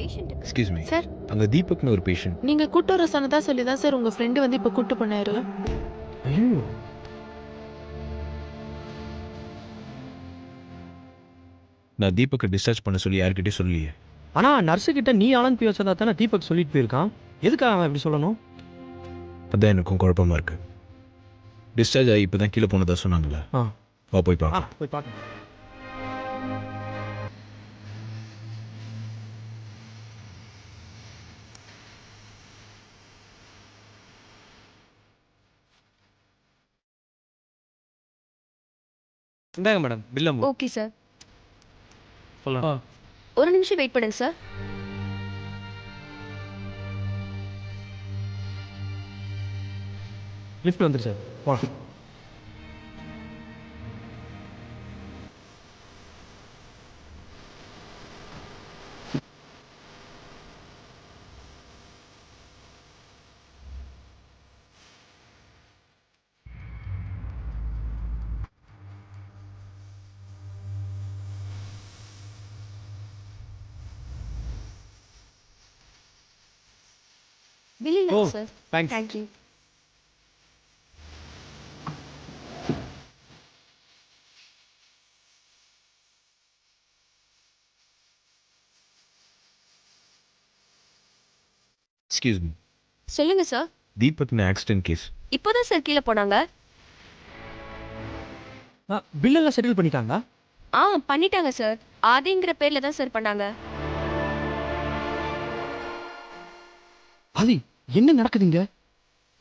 Excuse me sir அங்க தீபக்னு ஒரு patient. நீங்க கூட்டு வர சொன்னதா சொல்லி தான் சார் உங்க ஃப்ரெண்டு வந்து இப்ப கூட்டு போனாரு. ஐயோ, நான் தீபக்கை டிஸ்சார்ஜ் பண்ண சொல்லி யார்கிட்டயும் சொல்லலையே. ஆனா நர்ஸு கிட்ட நீ ஆனந்த் வச்சதா தானே தீபக் சொல்லிட்டு போயிருக்கான். எதுக்காக அவன் இப்படி சொல்லணும்? அதான் எனக்கும் குழப்பமா இருக்கு. டிஸ்சார்ஜ் ஆகி இப்பதான் கீழே போனதா சொன்னாங்களே. வா போய் பா. போய் பார்க்க. இந்தாங்க madam bill amount. Okay sir. சொல்லலாம். ஒரு நிமிஷம் வெயிட் பண்ணுங்க சார். லிஃப்ட் வந்துரு சார். போலாம். பில் ஓ sir. Thanks. Thank you. Excuse me, சொல்லுங்க சார். தீபக்னு ஆக்சிடென்ட் கேஸ். இப்போதான் சார் கீழே போனாங்க. பில்லெல்லாம் செட்டில் பண்ணிட்டாங்களா? பண்ணிட்டாங்க சார். ஆதிங்கிற பேர்ல தான் சார் பண்ணாங்க. ஆதி என்ன நடக்குதுங்க?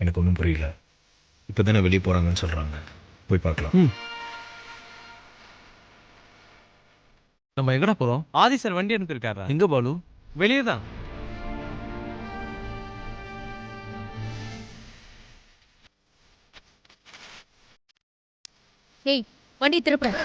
எனக்கு ஒன்றும் புரியல. இப்போதானே வெளியே போறாங்கன்னு சொல்றாங்க. போய் பார்க்கலாம். நம்ம எங்கடா போறோம்? ஆதி சார் வண்டி அனுப்பியிருக்காரா? எங்க பாலு? வெளியே தான். ஏய் வண்டி திருப்புறேன்.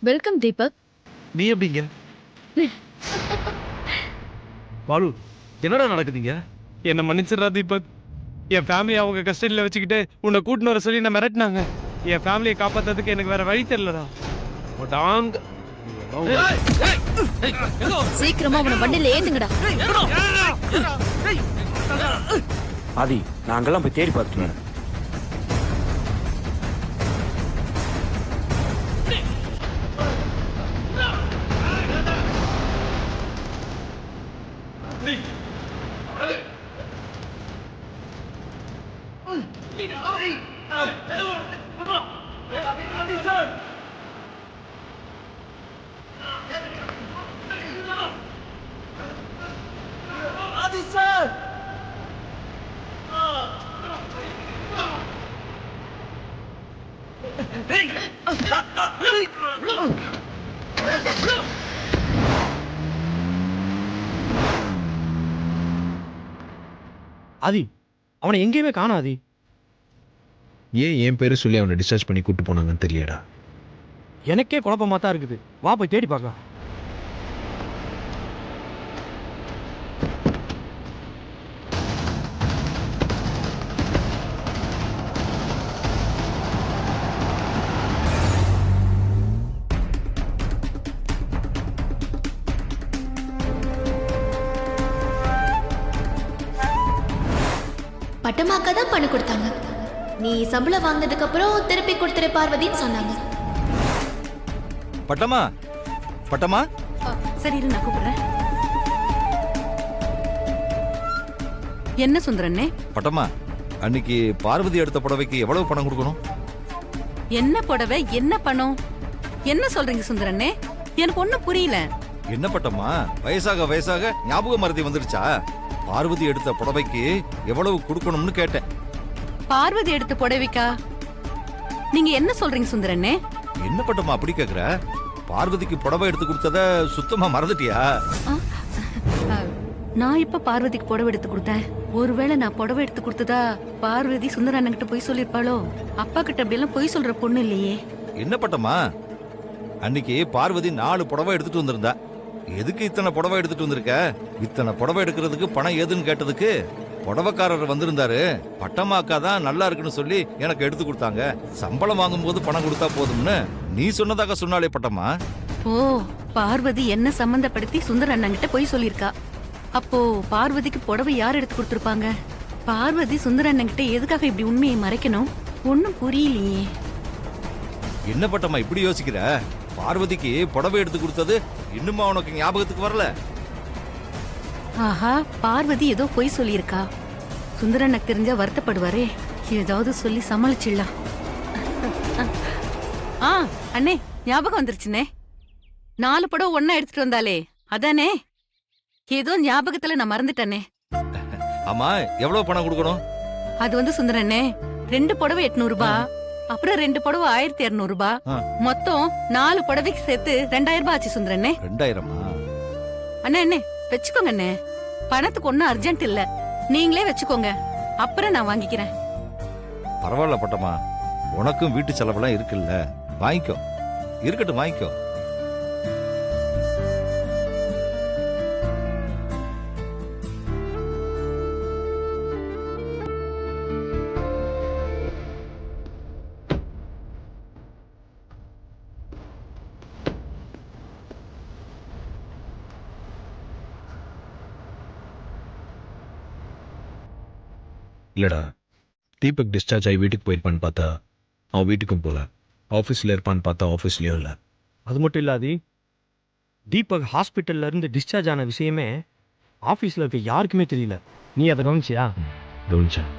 வெல்கம் தீபக். நீ எப்படிங்க? பாலு என்னடா நடக்குதுங்க? என்ன மன்னிச்சிடறா தீபக். என் ஃபேமிலி அவங்க கஸ்டடியில் வச்சுக்கிட்டு உன்னை கூட்டின்னு வர சொல்லி நான் மிரட்டினாங்க. என் ஃபேமிலியை காப்பாற்றுறதுக்கு எனக்கு வேற வழி தெரியலடா. சீக்கிரமா அவனை வண்டியில ஏத்துங்கடா. ஆதி நான் அங்கெல்லாம் போய் தேடி பார்த்துட்டேன். ஆதி அவனை எங்கேயுமே காணாதி. ஏன் என் பேரை சொல்லி அவனை டிஸ்சார்ஜ் பண்ணி கூட்டு போனாங்கன்னு தெரியலடா. எனக்கே குழப்பமா தான் இருக்குது. வா போய் தேடி பார்க்கலாம். பட்டமாக்கா தான் பணம் கொடுத்தாங்க. நீ சம்பளம் வாங்கினதுக்கு அப்புறம் திருப்பி கொடுத்துரு பார்வதின்னு சொன்னாங்க. பட்டமா பட்டமா சரி இரு நான் கூப்பிடுறேன். என்ன சுந்தரண்ணே? பட்டமா அன்னைக்கு பார்வதி எடுத்த புடவைக்கு எவ்வளவு பணம் கொடுக்கணும்? என்ன புடவை என்ன பணம் என்ன சொல்றீங்க சுந்தரண்ணே? எனக்கு ஒண்ணும் புரியல. என்ன பட்டமா வயசாக வயசாக ஞாபக மறதி வந்துருச்சா? பார்வதி எடுத்த புடவைக்கு எவ்வளவு கொடுக்கணும்னு கேட்டேன். பார்வதி எடுத்த புடவைக்கா? நீங்க என்ன சொல்றீங்க சுந்தரண்ணே? என்ன பட்டமா அப்படி கேக்குற? பார்வதிக்கு புடவை எடுத்து கொடுத்தத சுத்தமா மறந்துட்டியா? நான் இப்ப பார்வதிக்கு புடவை எடுத்து கொடுத்தேன். ஒருவேளை நான் புடவை எடுத்து கொடுத்ததா பார்வதி சுந்தர அண்ணன் கிட்ட போய் சொல்லிருப்பாளோ? அப்பா கிட்ட அப்படி எல்லாம் போய் சொல்ற பொண்ணு இல்லையே. என்ன பட்டமா, அன்னைக்கு பார்வதி 4 புடவை எடுத்துட்டு வந்திருந்தா. எதுக்கு இத்தனை புடவை எடுத்துட்டு வந்திருக்க? இத்தனை புடவை எடுக்கிறதுக்கு பணம் ஏதுன்னு கேட்டதுக்கு புடவைக்காரர் வந்திருந்தாரு. பட்டமாக்கா தான் நல்லா இருக்குன்னு சொல்லி எனக்கு எடுத்து கொடுத்தாங்க. சம்பளம் வாங்கும்போது பணம் கொடுத்தா போதும்னு நீ சொன்னதாக சொன்னாலே பட்டமா. ஓ, பார்வதி என்ன சம்பந்தப்படுத்தி சுந்தர அண்ணன் கிட்ட போய் சொல்லிருக்கா. அப்போ பார்வதிக்கு புடவை யார் எடுத்து கொடுத்திருப்பாங்க? பார்வதி சுந்தர அண்ணன் கிட்ட எதுக்காக இப்படி உண்மையை மறைக்கணும்? ஒன்னும் புரியலையே. என்ன பட்டமா இப்படி யோசிக்கிற? பார்வதிக்கு புடவை எடுத்து கொடுத்தது இன்னுமா உனக்கு ஞாபகத்துக்கு வரல? ஆஹா, பார்வதி ஏதோ பொய் சொல்லியிருக்கா. சுந்தரனுக்கு தெரிஞ்சா வருத்தப்படுவாரே. ஏதாவது சொல்லி சமாளிச்சிடலாம். ஆ அண்ணே, ஞாபகம் வந்துருச்சுனே. 4 புடவை ஒன்னா எடுத்துட்டு வந்தாலே அதானே? ஏதோ ஞாபகத்துல நான் மறந்துட்டேனே. ஆமா, எவ்வளவு பணம் கொடுக்கணும்? அது வந்து சுந்தரண்ணே, 2 புடவை 800 ரூபாய், அப்புறம் 2 புடவை 1200 ரூபாய், மொத்தம் 4 புடவைக்கு சேர்த்து 2000 ரூபாய் ஆச்சு சுந்தரண்ணே. 2000-ஆ? அண்ணே அண்ணே வச்சுக்கோங்க அண்ணே. பணத்துக்கு ஒன்னும் அர்ஜென்ட் இல்ல, நீங்களே வச்சுக்கோங்க, அப்புறம் நான் வாங்கிக்கிறேன். பரவாயில்ல பட்டமா, உனக்கும் வீட்டு செலவெல்லாம் இருக்குல்ல, வாங்கிக்கோ. இருக்கட்டும், வாங்கிக்கோ. இல்லைடா, தீபக் டிஸ்சார்ஜ் ஆகி வீட்டுக்கு போயிருப்பான்னு பார்த்தா அவன் வீட்டுக்கும் போகல. ஆஃபீஸில் இருப்பான்னு பார்த்தா ஆஃபீஸ்லேயும் இல்லை. அது மட்டும் இல்லாது, தீபக் ஹாஸ்பிட்டல்ல இருந்து டிஸ்சார்ஜ் ஆன விஷயமே ஆஃபீஸில் இருக்க யாருக்குமே தெரியல. நீ அதை கவனிச்சியா? கவனிச்சேன்.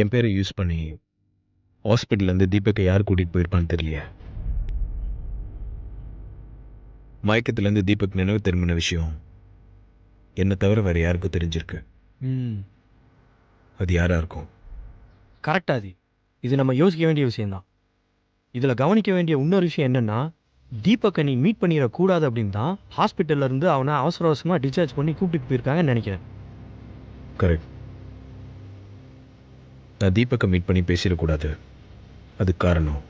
என் பேரை யூஸ் பண்ணி ஹாஸ்பிட்டல்லேருந்து தீபக்கை யார் கூட்டிகிட்டு போயிருப்பான்னு தெரியலையே. மயக்கத்துலேருந்து தீபக் நினைவு திரும்பின விஷயம் என்னை தவிர வேறு யாருக்கும் தெரிஞ்சிருக்கு. அது யாராக இருக்கும்? கரெக்டாது. இது நம்ம யோசிக்க வேண்டிய விஷயம்தான். இதில் கவனிக்க வேண்டிய இன்னொரு விஷயம் என்னென்னா, தீபக்கை நீ மீட் பண்ணிடக்கூடாது அப்படின்னு தான் ஹாஸ்பிட்டல்ல இருந்து அவனை அவசர அவசரமாக டிஸ்சார்ஜ் பண்ணி கூப்பிட்டு போயிருக்காங்கன்னு நினைக்கிறேன். கரெக்ட். நான் தீபக்கை மீட் பண்ணி பேசிடக்கூடாது. அதுக்கு காரணம்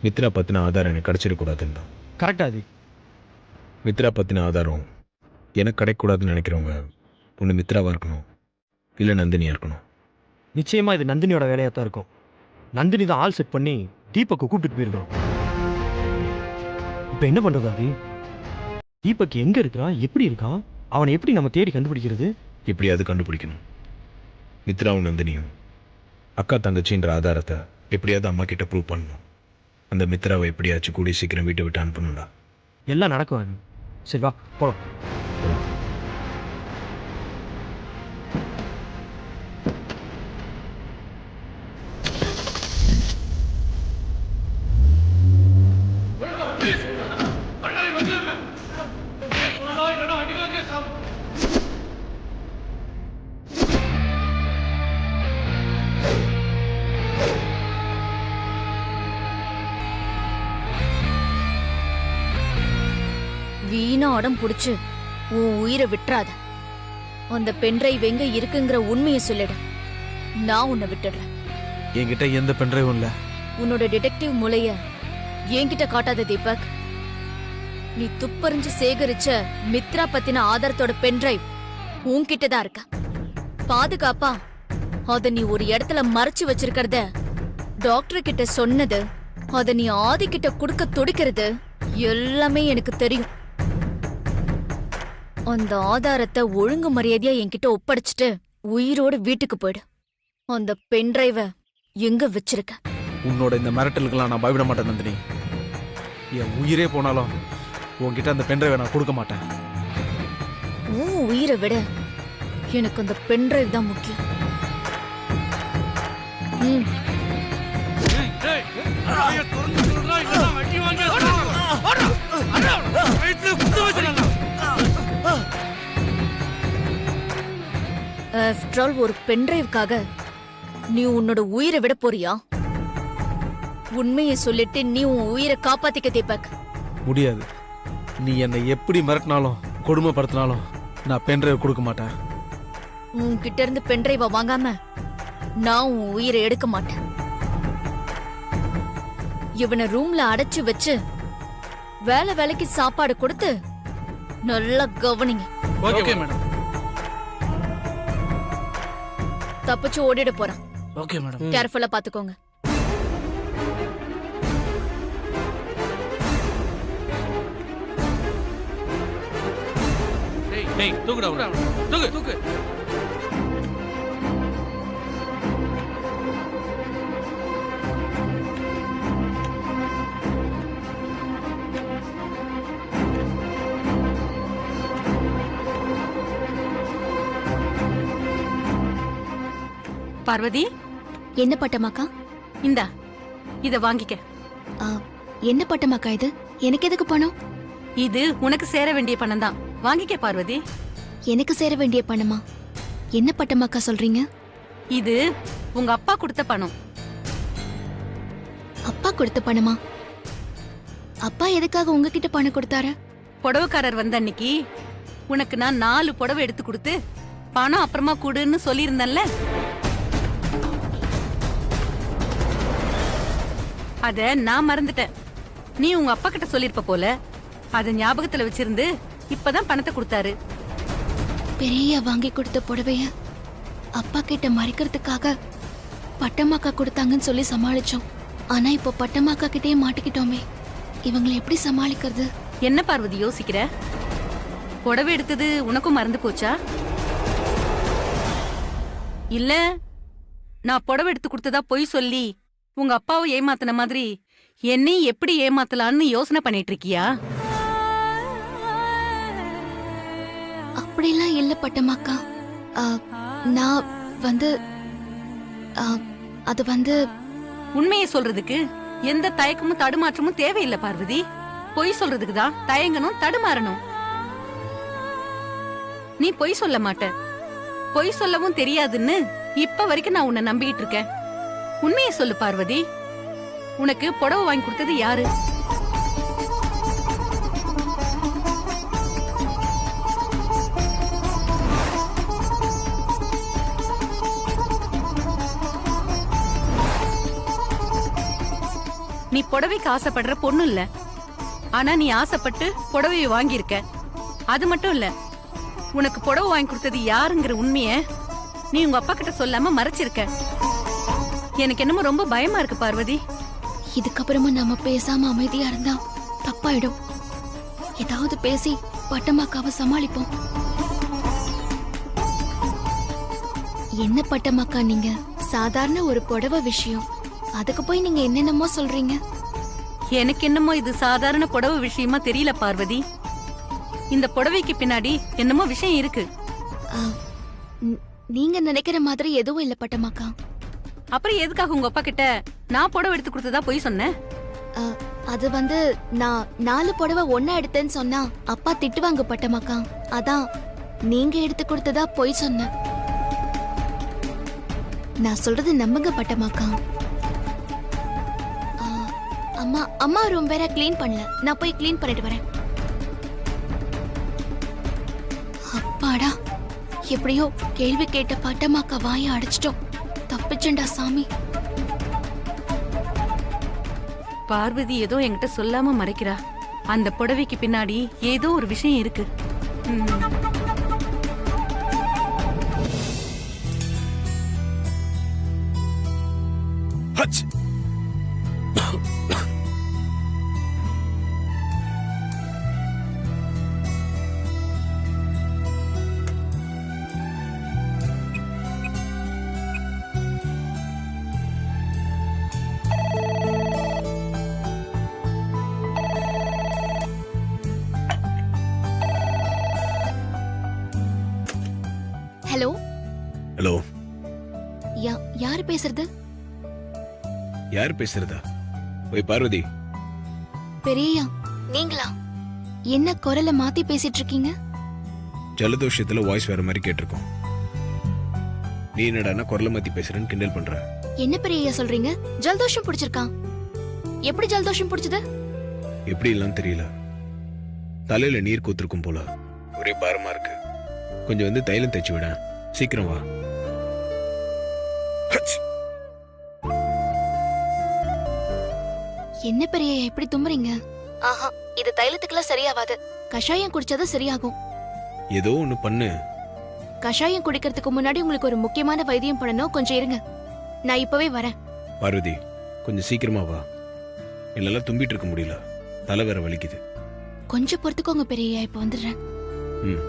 மித்ரா பற்றின ஆதாரம் எனக்கு கிடச்சிடக்கூடாதுன்னு தான். கரெக்டாது. மித்ரா பற்றின ஆதாரம் எனக்கு கிடைக்கக்கூடாதுன்னு நினைக்கிறவங்க ஒன்று மித்ராவாக இருக்கணும், இல்லை நந்தினியாக இருக்கணும். நிச்சயமாக இது நந்தினியோட வேலையாக தான் இருக்கும். நந்தினி தான் ஆள் செட் பண்ணி தீபக்கை கூப்பிட்டு போயிருக்கோம். இப்போ என்ன பண்ணுறது? அது தீபக் எங்கே இருக்கிறான், எப்படி இருக்கான், அவனை எப்படி நம்ம தேடி கண்டுபிடிக்கிறது? எப்படியாவது கண்டுபிடிக்கணும். மித்ராவும் நந்தினியும் அக்கா தங்கச்சின்ற ஆதாரத்தை எப்படியாவது அம்மா கிட்ட ப்ரூவ் பண்ணணும். அந்த மித்ராவை எப்படியாச்சும் கூடிய சீக்கிரம் வீட்டை விட்டு அனுப்பணும்டா. எல்லாம் நடக்கும். அது சரி, வா போகலாம். வீணா அடம் புடிச்சு உன் உயிரை விட்டுறாத. அந்த பென்ட்ரைவ் எங்க இருக்குங்கிற உண்மையை சொல்லிடு, நான் உன்னை விட்டுடுறேன். என்கிட்ட எந்த பென்ட்ரைவும் இல்ல. உன்னோட டிடெக்டிவ் மூளைய என்கிட்ட காட்டாத தீபக். நீ துப்பறிஞ்சு சேகரிச்ச மித்ரா பத்தின ஆதாரத்தோட பென்ட்ரைவ் உன்கிட்ட தான் இருக்க. பாதுகாப்பா அத நீ ஒரு இடத்துல மறைச்சு வச்சிருக்கிறத டாக்டர் கிட்ட சொன்னது, அத நீ ஆதி கிட்ட கொடுக்க துடிக்கிறது எல்லாமே எனக்கு தெரியும். அந்த ஆதாரத்தை ஒழுங்கு மரியாதையா என்கிட்ட ஒப்படைச்சிட்டு உயிரோட வீட்டுக்கு போயிடு. அந்த பென்ட்ரைவ எங்க வச்சிருக்க? உன்னோட இந்த மிரட்டலுக்கெல்லாம் நான் பயப்பட மாட்டேன் நந்தினி. என் உயிரே போனாலும் உன்கிட்ட அந்த பென்ட்ரைவை நான் கொடுக்க மாட்டேன். உன் உயிரை விட எனக்கு அந்த பென்ட்ரைவ் தான் முக்கியம். ஆஃப்டர் ஆல் ஒரு பென்ட்ரைவ்காக நீ உன்னோட உயிரை விட போறியா? உண்மையை சொல்லிட்டு நீ உன் உயிரை காப்பாத்திக்க தீபக். முடியாது. நீ என்னை எப்படி மிரட்டினாலும் கொடுமைப்படுத்தினாலும் நான் பென்ட்ரைவ் கொடுக்க மாட்டேன். உன்கிட்ட இருந்து பென்ட்ரைவ வாங்காம நான் உன் உயிரை எடுக்க மாட்டேன். இவனை ரூம்ல அடைச்சு வச்சு வேலைக்கு சாப்பாடு கொடுத்து நல்லா கவனிங்க. Okay madam. தப்பிச்சு ஓடிட போறான். Okay madam. கேர்ஃபுல்லா பாத்துக்கோங்க. டேய் தூக்குடா. தூக்கு. பார்வதி, என்ன பட்டமாக்கா? இந்தா இத வாங்கிக்க. என்ன பட்டமாக்கா இது? எனக்கு எதுக்கு பணம்? இது உனக்கு சேர வேண்டிய பணம் தான். வாங்கிக்க பார்வதி. எனக்கு சேர வேண்டிய பணமா? என்ன பட்டமாக்கா சொல்றீங்க? இது உங்க அப்பா கொடுத்த பணம். அப்பா கொடுத்த பணமா? அப்பா எதுக்காக உங்ககிட்ட பணம் கொடுத்தாரு? புடவைக்காரர் வந்த அன்னைக்கு உனக்கு நான் 4 புடவை எடுத்து கொடுத்து பணம் அப்புறமா கொடுன்னு சொல்லியிருந்தேன்ல, அத நான் மறந்துட்டேன். நீ உங்க அப்பா கிட்ட சொல்லிருப்ப போல. அத ஞாபகத்துல வச்சிருந்து இப்பதான் பணத்தை கொடுத்தாரு. பெரிய வாங்கி கொடுத்த புடவைய அப்பா கிட்ட மறைக்கிறதுக்காக பட்டமாக்கா கொடுத்தாங்கன்னு சொல்லி சமாளிச்சோம். ஆனா இப்போ பட்டமாக்கா கிட்டே மாட்டிக்கிட்டோமே. இவங்களை எப்படி சமாளிக்கிறது? என்ன பார்வதி யோசிக்கிற? புடவை எடுத்தது உனக்கும் மறந்து போச்சா? இல்ல நான் புடவை எடுத்து கொடுத்ததா பொய் சொல்லி உங்க அப்பாவை ஏமாத்தின மாதிரி என்னையும் எப்படி ஏமாத்தலான்னு யோசனை பண்ணிட்டு இருக்கியா? அப்படிலாம் இல்ல பட்டமாக்கா. நான் வந்து அது வந்து உண்மையை சொல்றதுக்கு எந்த தயக்கமும் தடுமாற்றமும் தேவையில்லை பார்வதி. பொய் சொல்றதுக்கு தான் தயங்கணும், தடுமாறணும். நீ பொய் சொல்ல மாட்ட, பொய் சொல்லவும் தெரியாதுன்னு இப்ப வரைக்கும் நான் உன்னை நம்பிக்கிட்டு இருக்கேன். உண்மையை சொல்லு பார்வதி. உனக்கு புடவை வாங்கி கொடுத்தது யாரு? நீ புடவைக்கு ஆசைப்படுற பொண்ணு இல்ல. ஆனா நீ ஆசைப்பட்டு புடவையை வாங்கியிருக்க. அது மட்டும் இல்ல, உனக்கு புடவை வாங்கி கொடுத்தது யாருங்கிற உண்மைய நீ உங்க அப்பா கிட்ட சொல்லாம மறைச்சிருக்க. எனக்கு என்னமோ ரொம்ப பயமா இருக்கு பார்வதி. இதுக்கப்புறமா நம்ம பேசாம அமைதியா இருந்தா தப்பாயிடும். ஏதாவது பேசி பட்டமாக்காவை சமாளிப்போம். என்ன பட்டமாக்கா நீங்க? சாதாரண ஒரு புடவை விஷயம், அதுக்கு போய் நீங்க என்னென்னமோ சொல்றீங்க. எனக்கு என்னமோ இது சாதாரண புடவை விஷயமா தெரியல பார்வதி. இந்த புடவைக்கு பின்னாடி என்னமோ விஷயம் இருக்கு. நீங்க நினைக்கிற மாதிரி எதுவும் இல்ல பட்டமாக்கா. அப்புறம் எதுக்காக உங்க அப்பா கிட்ட நான் புடவை எடுத்து கொடுத்ததா போய் சொன்னேன்? அது வந்து நான் 4 புடவை ஒன்னா எடுத்தேன்னு சொன்னா அப்பா திட்டுவாங்க பட்டமாக்கா. அதான் நீங்க எடுத்து கொடுத்ததா போய் சொன்னேன். நான் சொல்றது நம்புங்க பட்டமாக்கா. அம்மா ரூம் வேற க்ளீன் பண்ணல. நான் போய் க்ளீன் பண்ணிட்டு வரேன். அப்பாடா, எப்படியோ கேள்வி கேட்ட பட்டமாக்கா வாயை அடைச்சிட்டோம். தப்பிச்சண்டா சாமி. பார்வதி ஏதோ என்கிட்ட சொல்லாம மறைக்கிறா. அந்த புடவைக்கு பின்னாடி ஏதோ ஒரு விஷயம் இருக்கு. ஹச். ஹலோ. ஹலோ. யாரு பேசுறது? யார் பேசுறதா? ஓய் பார்வதி. பெரியயா நீங்களா? என்ன குரலை மாத்தி பேசிட்டு இருக்கீங்க? ஜலதோஷத்துல வாய்ஸ் வேற மாதிரி கேட்டிருக்கோம். நீ என்னடான்னா குரலை மாத்தி பேசுறேன்னு கிண்டல் பண்ற. என்ன பெரியயா சொல்றீங்க? ஜலதோஷம் பிடிச்சிருக்கான். எப்படி ஜலதோஷம் பிடிச்சது? எப்படி இல்லைன்னு தெரியல, தலையில நீர் கூத்திருக்கும் போல, ஒரே பாரமா இருக்கு. கொஞ்சம் வந்து தைலம் தேய்ச்சி விட, சீக்கிரம் வா. என்ன பெரிய எப்படி தும்புறீங்க? ஆஹா, இது தைலத்துக்குலாம் சரியாவாது. கஷாயம் குடிச்சாதான் சரியாகும். ஏதோ ஒண்ணு பண்ணு. கஷாயம் குடிக்கிறதுக்கு முன்னாடி உங்களுக்கு ஒரு முக்கியமான வைத்தியம் பண்ணணும். கொஞ்சம் இருங்க, நான் இப்பவே வரேன். பார்வதி, கொஞ்சம் சீக்கிரமா வா. என்னால தும்பிட்டு இருக்க முடியல, தலை வேற வலிக்குது. கொஞ்சம் பொறுத்துக்கோங்க பெரிய, இப்ப வந்துடுறேன். ம்.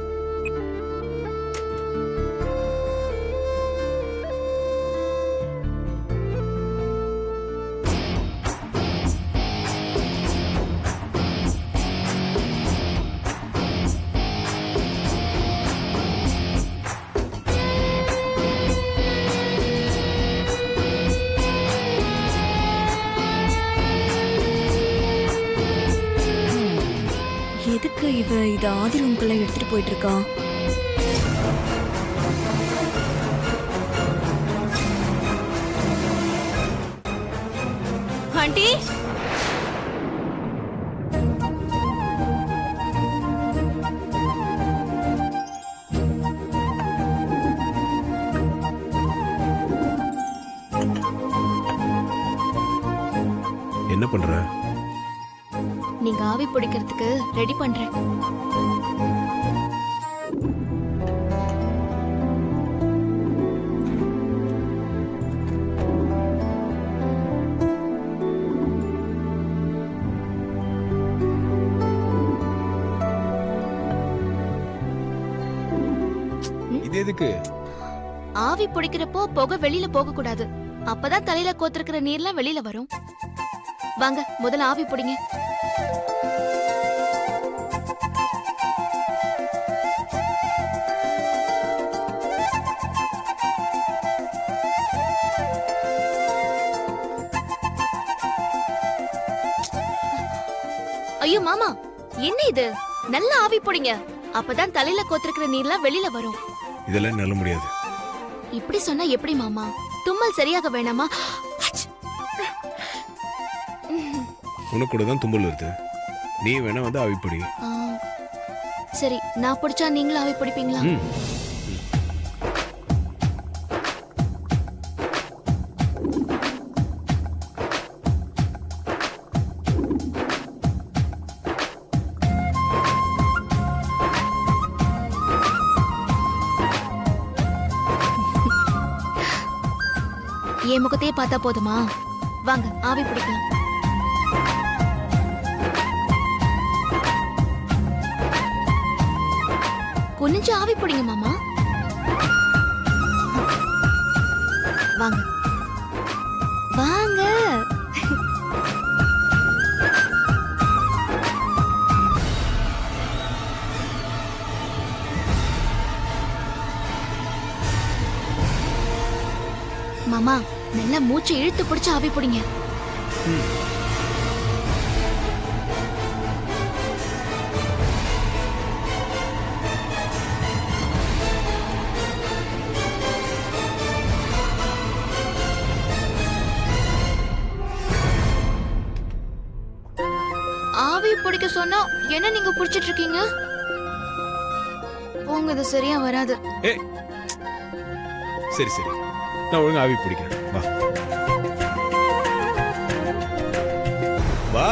எதுக்கு இவ இத ஆதி ரூம்குள்ள எடுத்துட்டு போயிட்டு இருக்கா? ஆண்டி, என்ன பண்ற? நீங்க ஆவி பிடிக்கிறதுக்கு ரெடி பண்றேன். இது எதுக்கு? ஆவி பிடிக்கிறப்போ புகை வெளியில போக கூடாது. அப்பதான் தலையில கோத்திருக்கிற நீர்லாம் வெளியில வரும். வாங்க, முதல்ல ஆவி பிடிங்க. ஐயோ மாமா, என்ன இது? நல்ல ஆவி பிடிங்க, அப்பதான் தலையில கோத்திருக்கிற நீர்லாம் வெளியில வரும். இதெல்லாம் நல்ல முடியாது. இப்படி சொன்னா எப்படி மாமா? தும்மல் சரியாக வேணாமா? அச்! உனக்கு கூட தான் தும்பல் வருது, நீ வேணா வந்து ஆவிப்படி. ஆ, சரி, நான் பிடிச்சா நீங்களும் ஆவி பிடிப்பீங்களா? ம். என் முகத்தையே பார்த்தா போதுமா? வாங்க, ஆவி பிடிக்கலாம். குனிஞ்சு ஆவி பிடிங்க மாமா. வாங்க வாங்க. மாமா, நல்லா மூச்சை இழுத்து பிடிச்சு ஆவி பிடிங்க. ஆவி பிடிக்க சொன்னா என்ன நீங்க பிடிச்சிட்டு இருக்கீங்க? போங்க, இது சரியா வராது. ஏய், சரி சரி, நான் ஒழுங்கா ஆவி பிடிக்கிறேன். வா வா.